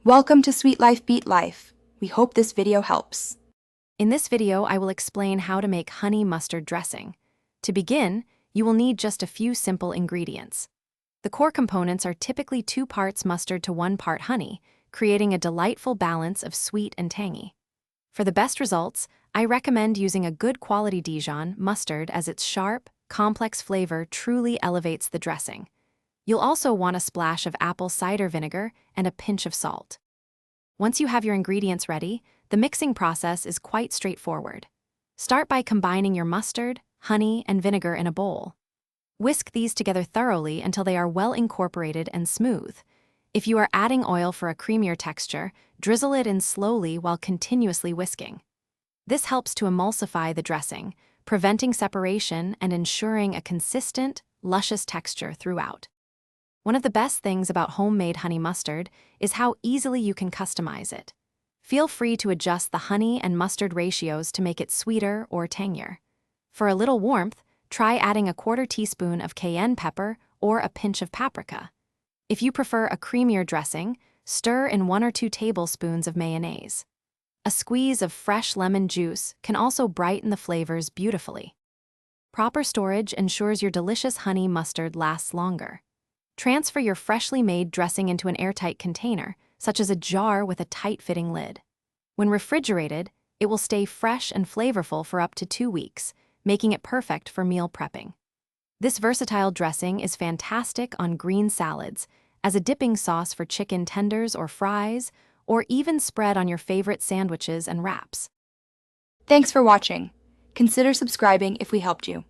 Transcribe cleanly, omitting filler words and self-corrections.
Welcome to Sweet Life Beat Life. We hope this video helps. In this video, I will explain how to make honey mustard dressing. To begin, you will need just a few simple ingredients. The core components are typically 2 parts mustard to 1 part honey, creating a delightful balance of sweet and tangy. For the best results, I recommend using a good quality Dijon mustard as its sharp, complex flavor truly elevates the dressing. You'll also want a splash of apple cider vinegar and a pinch of salt. Once you have your ingredients ready, the mixing process is quite straightforward. Start by combining your mustard, honey, and vinegar in a bowl. Whisk these together thoroughly until they are well incorporated and smooth. If you are adding oil for a creamier texture, drizzle it in slowly while continuously whisking. This helps to emulsify the dressing, preventing separation and ensuring a consistent, luscious texture throughout. One of the best things about homemade honey mustard is how easily you can customize it. Feel free to adjust the honey and mustard ratios to make it sweeter or tangier. For a little warmth, try adding a 1/4 teaspoon of cayenne pepper or a pinch of paprika. If you prefer a creamier dressing, stir in 1 or 2 tablespoons of mayonnaise. A squeeze of fresh lemon juice can also brighten the flavors beautifully. Proper storage ensures your delicious honey mustard lasts longer. Transfer your freshly made dressing into an airtight container, such as a jar with a tight-fitting lid. When refrigerated, it will stay fresh and flavorful for up to 2 weeks, making it perfect for meal prepping. This versatile dressing is fantastic on green salads, as a dipping sauce for chicken tenders or fries, or even spread on your favorite sandwiches and wraps. Thanks for watching. Consider subscribing if we helped you.